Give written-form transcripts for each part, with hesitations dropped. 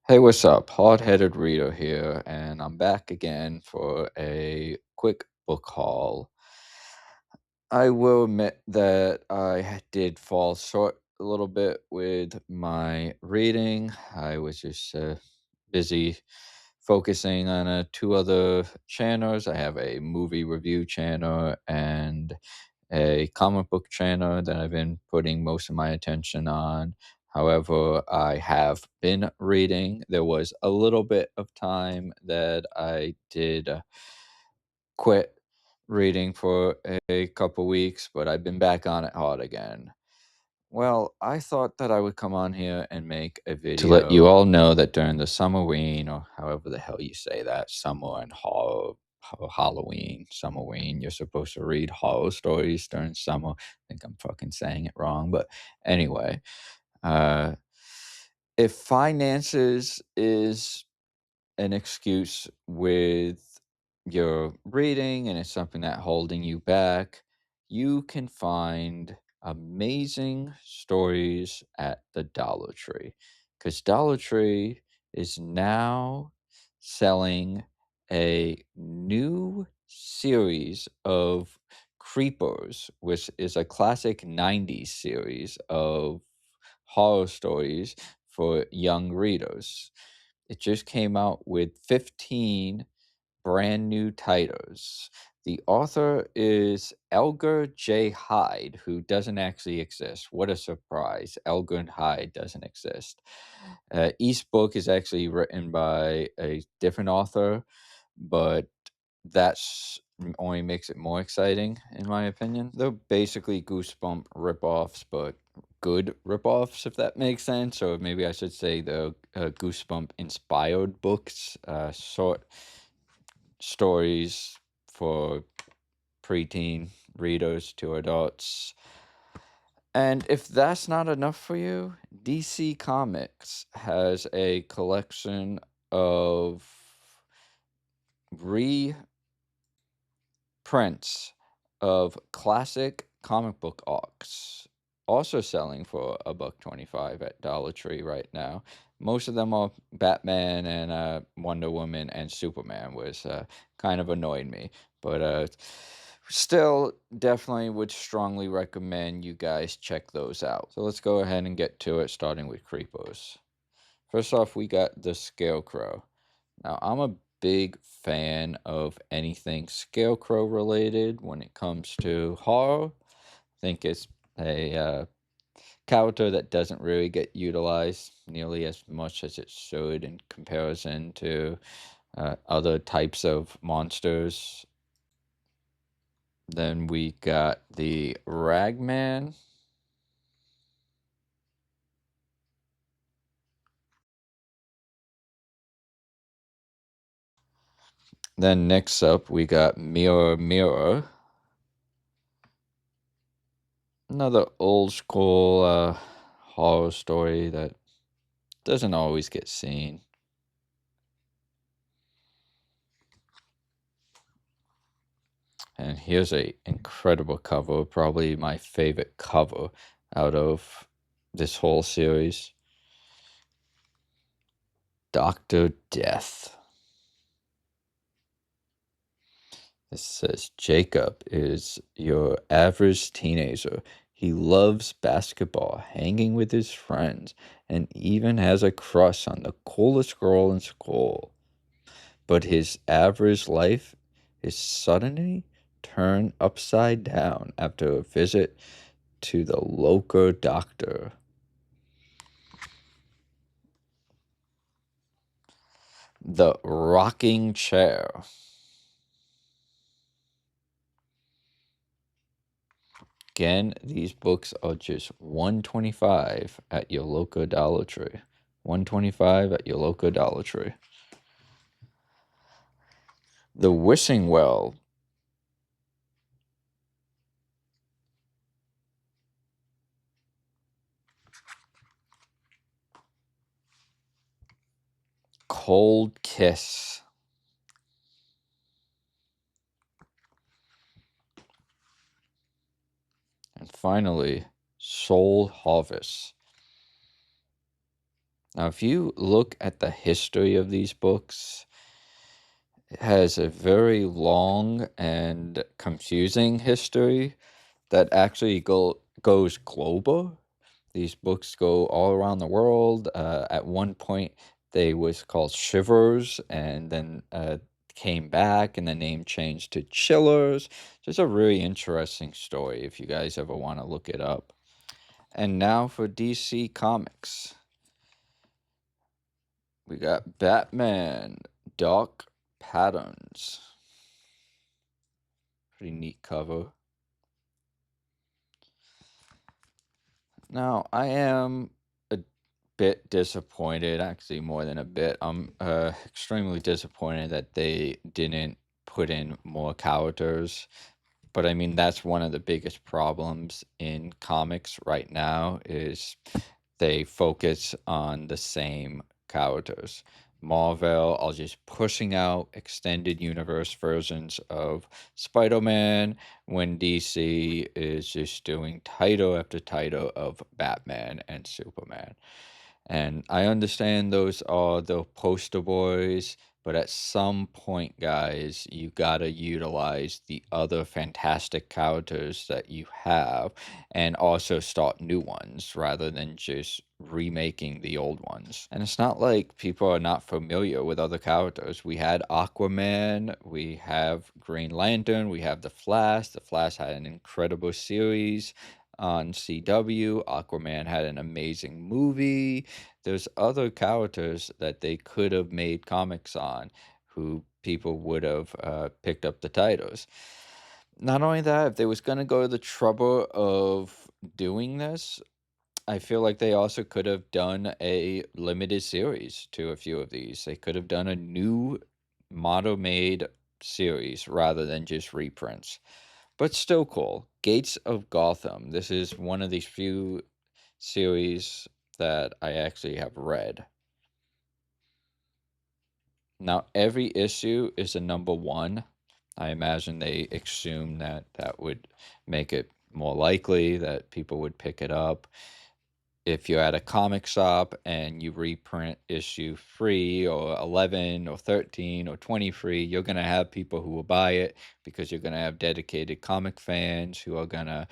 Hey, what's up? Hard-headed reader here, and I'm back again for a quick book haul. I will admit that did fall short a little bit with my reading. I was just busy focusing on two other channels. I have a movie review channel and a comic book channel that I've been putting most of my attention on. However, I have been reading. There was a little bit of time that I did quit reading for a couple weeks, but I've been back on it hard again. Well, I thought that I would come on here and make a video to let you all know that during the Summerween, or however the hell you say that, summer and Halloween, Summerween, you're supposed to read horror stories during summer. I think I'm fucking saying it wrong, but anyway, uh, if finances is an excuse with your reading and it's something that holding you back, you can find amazing stories at the Dollar Tree. Because Dollar Tree is now selling a new series of Creepers, which is a classic 90s series of horror stories for young readers. It just came out with 15 brand new titles. The author is Elgar J. Hyde, who doesn't actually exist. What a surprise. Elgar Hyde doesn't exist. Each book is actually written by a different author, but that's only makes it more exciting, in my opinion. They're basically Goosebump ripoffs, but good ripoffs, if that makes sense. Or maybe I should say the Goosebump inspired books, short stories for preteen readers to adults. And if that's not enough for you, DC Comics has a collection of reprints of classic comic book arcs, also selling for a buck 25 at Dollar Tree right now. Most of them are Batman and Wonder Woman and Superman, which kind of annoyed me, but still definitely would strongly recommend you guys check those out. So let's go ahead and get to it, starting with Creepos. First off, we got the Scarecrow. Now, I'm a big fan of anything Scarecrow related when it comes to horror. I think it's a character that doesn't really get utilized nearly as much as it should in comparison to other types of monsters. Then we got the Ragman. Then next up, we got Mirror Mirror. Another old school horror story that doesn't always get seen. And here's a incredible cover, probably my favorite cover out of this whole series. Dr. Death. It says Jacob is your average teenager. He loves basketball, hanging with his friends, and even has a crush on the coolest girl in school. But his average life is suddenly turned upside down after a visit to the local doctor. The Rocking Chair. Again, these books are just $1.25 at your local Dollar Tree. $1.25 at your local Dollar Tree. The Wishing Well. Cold Kiss. And finally, Soul Harvest. Now, if you look at the history of these books, it has a very long and confusing history that actually goes global. These books go all around the world. At one point, they was called Shivers, and then came back, and the name changed to Chillers. So it's a really interesting story if you guys ever want to look it up. And now for DC Comics, we got Batman Dark Patterns. Pretty neat cover. Now, I am a bit disappointed, actually more than a bit. I'm extremely disappointed that they didn't put in more characters. But I mean, that's one of the biggest problems in comics right now is they focus on the same characters. Marvel are just pushing out extended universe versions of Spider-Man when DC is just doing title after title of Batman and Superman. And I understand those are the poster boys, but at some point, guys, you gotta utilize the other fantastic characters that you have and also start new ones rather than just remaking the old ones. And it's not like people are not familiar with other characters. We had Aquaman, we have Green Lantern, we have The Flash. The Flash had an incredible series on CW. Aquaman had an amazing movie. There's other characters that they could have made comics on who people would have picked up the titles. Not only that, if they was going to go to the trouble of doing this, I feel like they also could have done a limited series to a few of these. They could have done a new model made series rather than just reprints. But still cool. Gates of Gotham. This is one of these few series that I actually have read. Now, every issue is a number one. I imagine they assume that that would make it more likely that people would pick it up. If you're at a comic shop and you reprint issue 3 or 11 or 13 or 23, you're going to have people who will buy it because you're going to have dedicated comic fans who are going to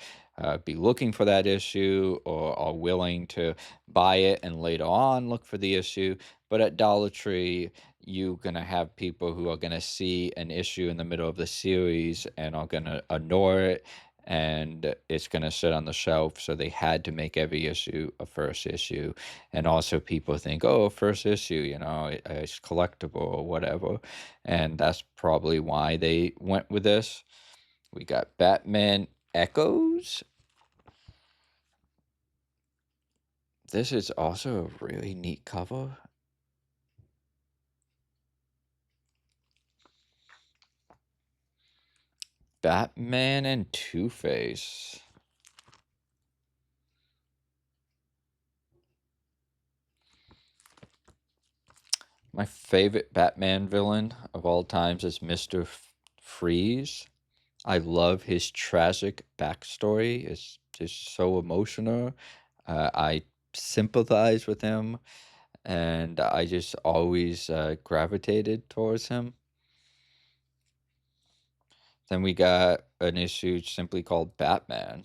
be looking for that issue or are willing to buy it and later on look for the issue. But at Dollar Tree, you're going to have people who are going to see an issue in the middle of the series and are going to ignore it, and it's going to sit on the shelf. So they had to make every issue a first issue. And also, people think, oh, first issue, it's collectible or whatever. And that's probably why they went with this. We got Batman Echoes. This is also a really neat cover. Batman and Two-Face. My favorite Batman villain of all times is Mr. Freeze. I love his tragic backstory. It's just so emotional. I sympathize with him, and I just always gravitated towards him. Then we got an issue simply called Batman.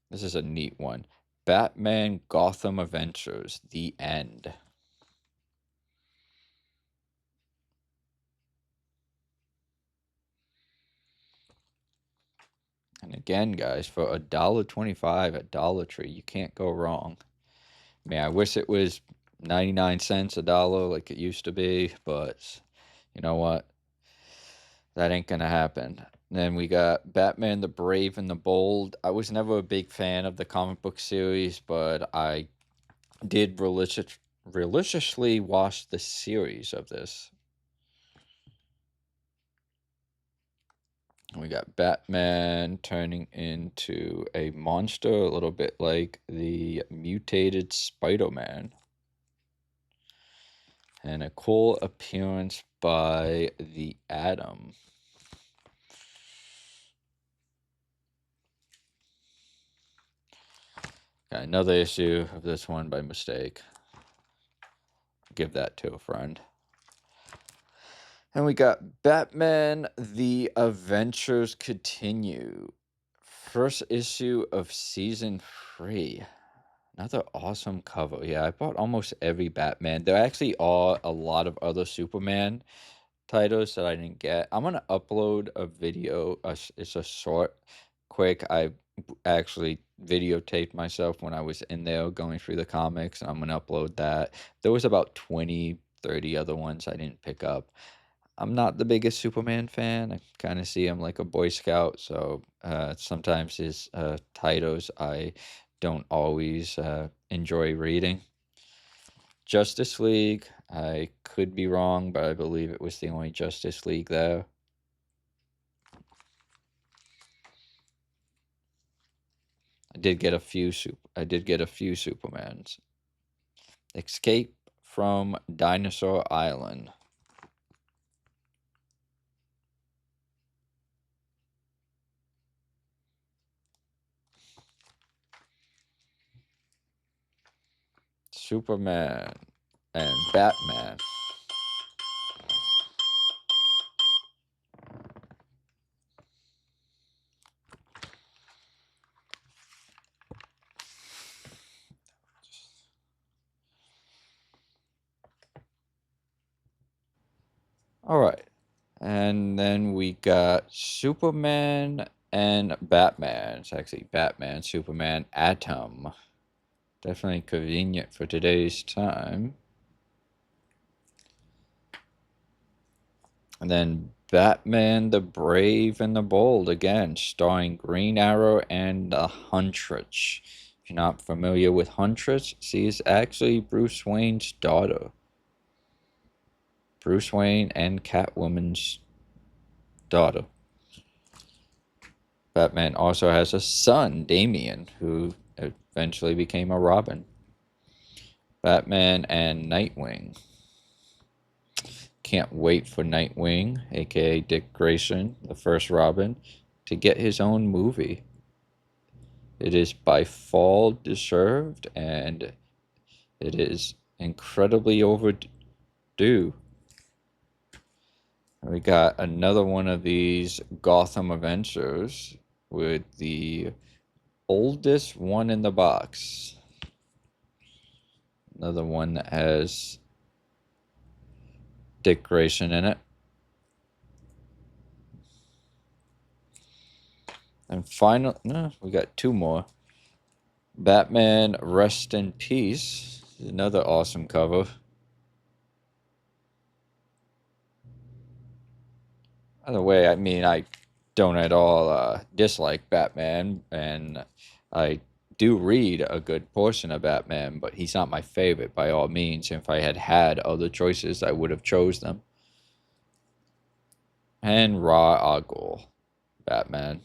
This is a neat one. Batman Gotham Adventures, The End. And again, guys, for $1.25 at Dollar Tree, you can't go wrong. I mean, I wish it was 99 cents a dollar like it used to be, but you know what? That ain't gonna happen. Then we got Batman the Brave and the Bold. I was never a big fan of the comic book series, but I did religiously watch the series of this. We got Batman turning into a monster, a little bit like the mutated Spider-Man. And a cool appearance by the Atom. Got another issue of this one by mistake. Give that to a friend. And we got Batman The Adventures Continue. First issue of season 3. Another awesome cover. Yeah, I bought almost every Batman. There actually are a lot of other Superman titles that I didn't get. I'm gonna upload a video. It's a short, quick. I actually videotaped myself when I was in there going through the comics, and I'm gonna upload that. There was about 20, 30 other ones I didn't pick up. I'm not the biggest Superman fan. I kind of see him like a Boy Scout, so sometimes his titles I don't always enjoy reading. Justice League, I could be wrong, but I believe it was the only Justice League there. I did get a few Supermans. Escape from Dinosaur Island. Superman and Batman. All right. And then we got Superman and Batman. It's actually Batman, Superman, Atom. Definitely convenient for today's time. And then Batman the Brave and the Bold, again, starring Green Arrow and the Huntress. If you're not familiar with Huntress, she is actually Bruce Wayne's daughter. Bruce Wayne and Catwoman's daughter. Batman also has a son, Damian, who eventually became a Robin. Batman and Nightwing. Can't wait for Nightwing, aka Dick Grayson, the first Robin, to get his own movie. It is by fall deserved, and it is incredibly overdue. We got another one of these Gotham Adventures with the oldest one in the box. Another one that has Dick Grayson in it. And finally, no, we got two more. Batman Rest in Peace. Another awesome cover. By the way, I mean, I don't at all dislike Batman, and I do read a good portion of Batman, but he's not my favorite by all means. If I had had other choices, I would have chose them. And Ra's al Ghul, Batman.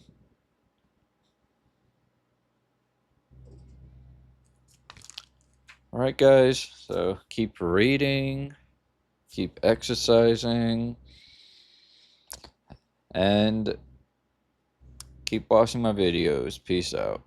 All right, guys. So keep reading, keep exercising, and keep watching my videos. Peace out.